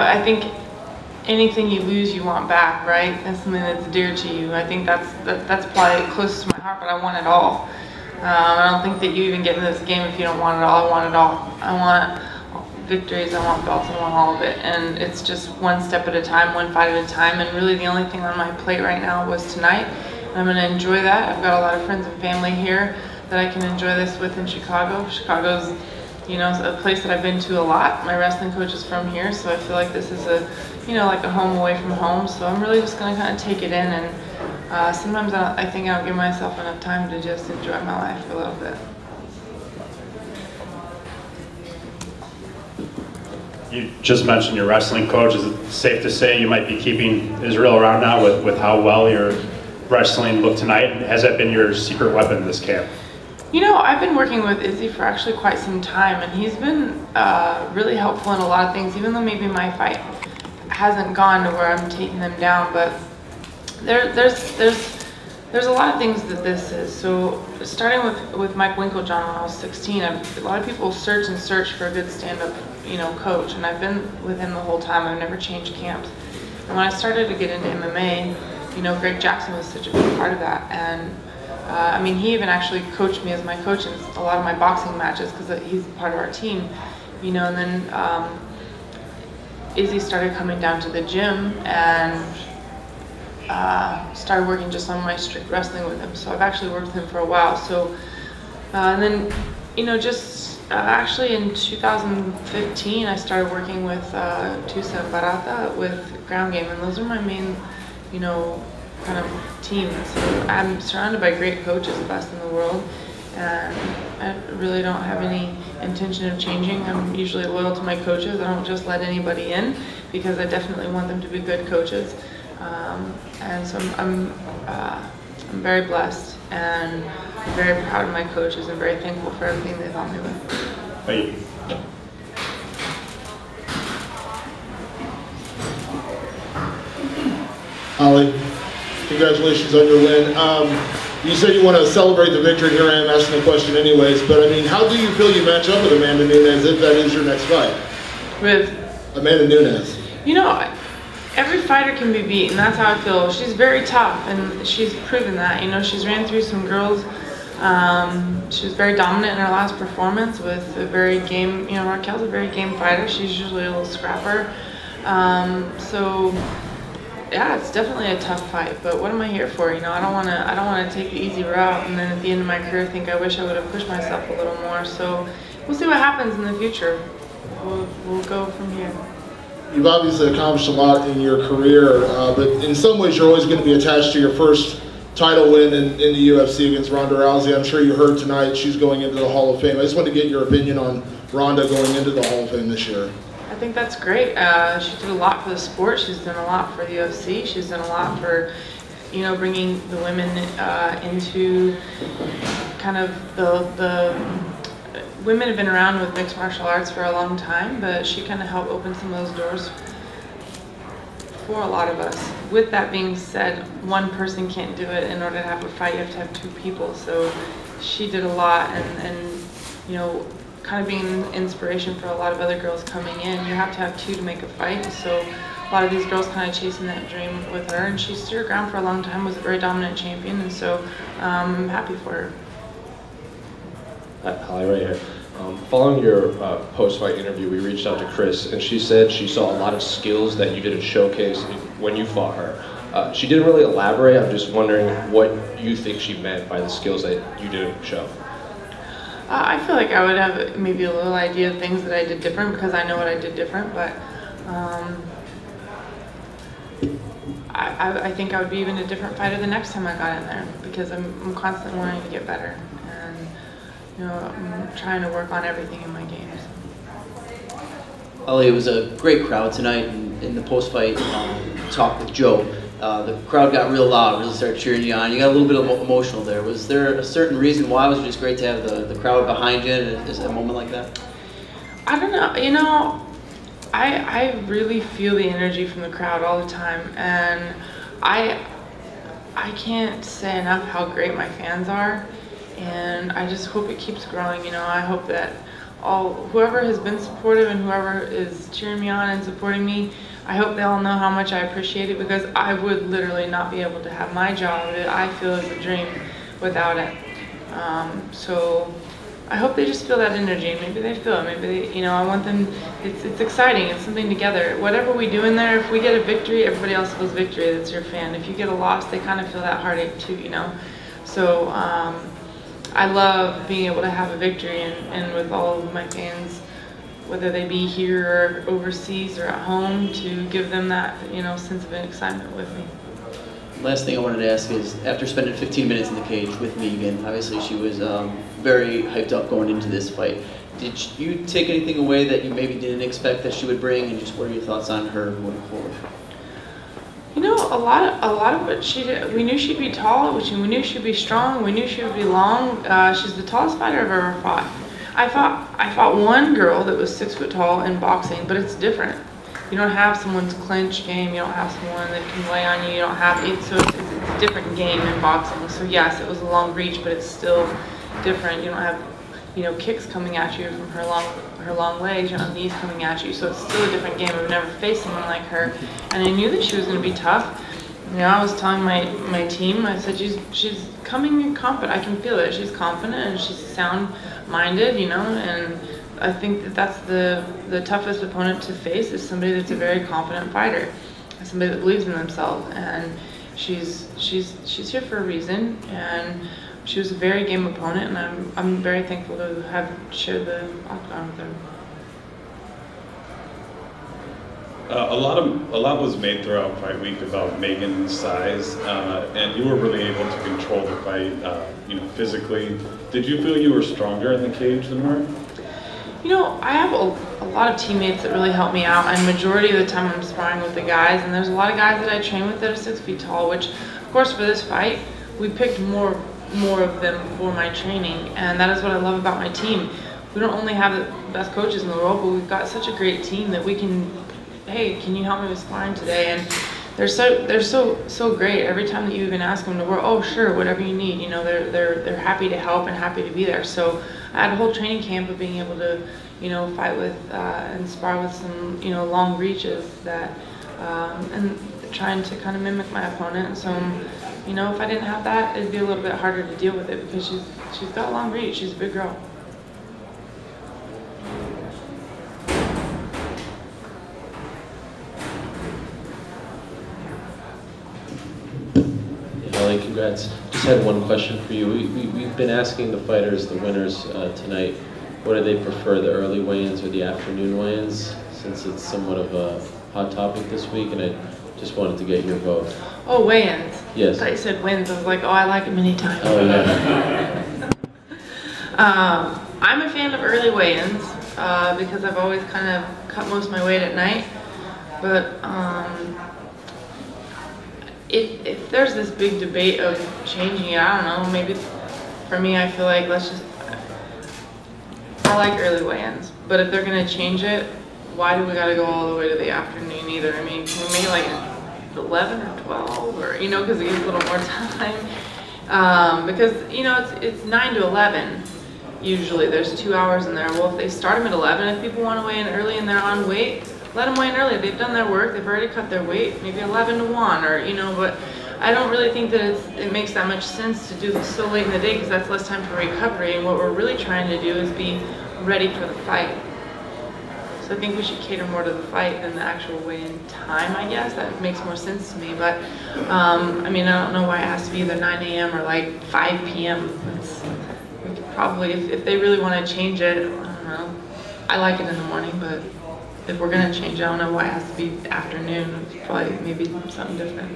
I think anything you lose, you want back, right? That's something that's dear to you. I think that's probably closest to my heart, but I want it all. I don't think that you even get in this game if you don't want it all. I want it all. I want victories, I want belts, I want all of it. And it's just one step at a time, one fight at a time. And really the only thing on my plate right now was tonight. And I'm going to enjoy that. I've got a lot of friends and family here that I can enjoy this with in Chicago. Chicago's, a place that I've been to a lot. My wrestling coach is from here, so I feel like this is like a home away from home. So I'm really just going to kind of take it in, and sometimes I think I don't give myself enough time to just enjoy my life for a little bit. You just mentioned your wrestling coach. Is it safe to say you might be keeping Israel around now with how well your wrestling looked tonight? Has that been your secret weapon in this camp? I've been working with Izzy for actually quite some time, and he's been really helpful in a lot of things, even though maybe my fight hasn't gone to where I'm taking them down. But there's a lot of things that this is. So starting with Mike Winklejohn when I was 16, a lot of people search for a good stand-up coach, and I've been with him the whole time. I've never changed camps. And when I started to get into MMA, Greg Jackson was such a big part of that. And he even actually coached me as my coach in a lot of my boxing matches because he's part of our team, and then Izzy started coming down to the gym and started working just on my strict wrestling with him. So I've actually worked with him for a while. So, and then, actually in 2015, I started working with Tusa and Barata with ground game, and those are my main, kind of teams. So I'm surrounded by great coaches, the best in the world, and I really don't have any intention of changing. I'm usually loyal to my coaches. I don't just let anybody in because I definitely want them to be good coaches. And so I'm very blessed and very proud of my coaches and very thankful for everything they've helped me with. Thank you. Holly, congratulations on your win. You said you want to celebrate the victory. Here I am asking the question anyways, but how do you feel you match up with Amanda Nunes if that is your next fight? With Amanda Nunes. Every fighter can be beat, and that's how I feel. She's very tough, and she's proven that. She's ran through some girls. She was very dominant in her last performance with a very game. Raquel's a very game fighter. She's usually a little scrapper. So yeah, it's definitely a tough fight. But what am I here for? I don't want to take the easy route, and then at the end of my career, think I wish I would have pushed myself a little more. So we'll see what happens in the future. We'll go from here. You've obviously accomplished a lot in your career, but in some ways you're always going to be attached to your first title win in the UFC against Ronda Rousey. I'm sure you heard tonight she's going into the Hall of Fame. I just wanted to get your opinion on Ronda going into the Hall of Fame this year. I think that's great. She did a lot for the sport. She's done a lot for the UFC. She's done a lot for, bringing the women into kind of the women have been around with mixed martial arts for a long time, but she kind of helped open some of those doors for a lot of us. With that being said, one person can't do it. In order to have a fight, you have to have two people. So she did a lot, and kind of being an inspiration for a lot of other girls coming in. You have to have two to make a fight. So a lot of these girls kind of chasing that dream with her, and she stood her ground for a long time, was a very dominant champion, and so I'm happy for her. Holly, right here. Following your post-fight interview, we reached out to Cris, and she said she saw a lot of skills that you didn't showcase when you fought her. She didn't really elaborate. I'm just wondering what you think she meant by the skills that you didn't show. I feel like I would have maybe a little idea of things that I did different because I know what I did different, but I think I would be even a different fighter the next time I got in there because I'm constantly wanting to get better. I'm trying to work on everything in my games. Holly, it was a great crowd tonight in the post-fight talk with Joe. The crowd got real loud, really started cheering you on. You got a little bit of emotional there. Was there a certain reason why? Was it just great to have the crowd behind you at a moment like that? I don't know. I really feel the energy from the crowd all the time, and I can't say enough how great my fans are. And I just hope it keeps growing. I hope that whoever has been supportive and whoever is cheering me on and supporting me, I hope they all know how much I appreciate it, because I would literally not be able to have my job that I feel is a dream without it. So I hope they just feel that energy. Maybe they feel it. Maybe they, I want them. It's exciting. It's something together. Whatever we do in there, if we get a victory, everybody else feels victory. That's your fan. If you get a loss, they kind of feel that heartache too. So I love being able to have a victory and with all of my fans, whether they be here or overseas or at home, to give them that sense of excitement with me. Last thing I wanted to ask is, after spending 15 minutes in the cage with Megan, obviously she was very hyped up going into this fight. Did you take anything away that you maybe didn't expect that she would bring, and just what are your thoughts on her moving forward? A lot of what she did, we knew she'd be tall, we knew she'd be strong, we knew she would be long. She's the tallest fighter I've ever fought. I fought one girl that was 6 foot tall in boxing, but it's different. You don't have someone's clinch game, you don't have someone that can lay on you, you don't have it, so it's a different game in boxing. So yes, it was a long reach, but it's still different. You don't have, kicks coming at you from her long legs, you don't have knees coming at you, so it's still a different game. I've never faced someone like her, and I knew that she was going to be tough. I was telling my team, I said, she's coming confident, I can feel it, she's confident and she's sound-minded, and I think that's the toughest opponent to face, is somebody that's a very confident fighter, somebody that believes in themselves, and she's here for a reason, and she was a very game opponent, and I'm very thankful to have shared the octagon with her. A lot was made throughout fight week about Megan's size, and you were really able to control the fight, physically. Did you feel you were stronger in the cage than her? I have a lot of teammates that really help me out, and majority of the time I'm sparring with the guys, and there's a lot of guys that I train with that are 6 feet tall, which, of course, for this fight, we picked more of them for my training, and that is what I love about my team. We don't only have the best coaches in the world, but we've got such a great team that we can, hey, can you help me with sparring today? And they're so great. Every time that you even ask them to work, oh sure, whatever you need, they're happy to help and happy to be there. So I had a whole training camp of being able to, fight with and spar with some, long reaches that, and trying to kind of mimic my opponent. And so, if I didn't have that, it'd be a little bit harder to deal with it, because she's got a long reach. She's a big girl. Ellie, congrats. Just had one question for you. We've been asking the fighters, the winners tonight, what do they prefer, the early weigh-ins or the afternoon weigh-ins, since it's somewhat of a hot topic this week, and I just wanted to get your vote. Oh, weigh-ins. Yes. I thought you said wins. I was like, oh, I like them anytime. Oh, yeah. I'm a fan of early weigh-ins because I've always kind of cut most of my weight at night. But if there's this big debate of changing it, I don't know, maybe for me, I feel like I like early weigh-ins. But if they're going to change it, why do we got to go all the way to the afternoon either? I mean, can we make it like 11 or 12, or, because it gives a little more time? Because, it's 9 to 11. Usually there's 2 hours in there. Well, if they start them at 11, if people want to weigh in early and they're on weight, let them weigh in early. They've done their work. They've already cut their weight. Maybe 11 to 1, or but I don't really think that it makes that much sense to do this so late in the day, because that's less time for recovery. And what we're really trying to do is be ready for the fight. So I think we should cater more to the fight than the actual weigh-in time. I guess that makes more sense to me. But I mean, I don't know why it has to be either 9 a.m. or like 5 p.m. We could probably, if they really want to change it, I don't know. I like it in the morning, but if we're going to change it, I don't know why it has to be afternoon. It's probably maybe something different.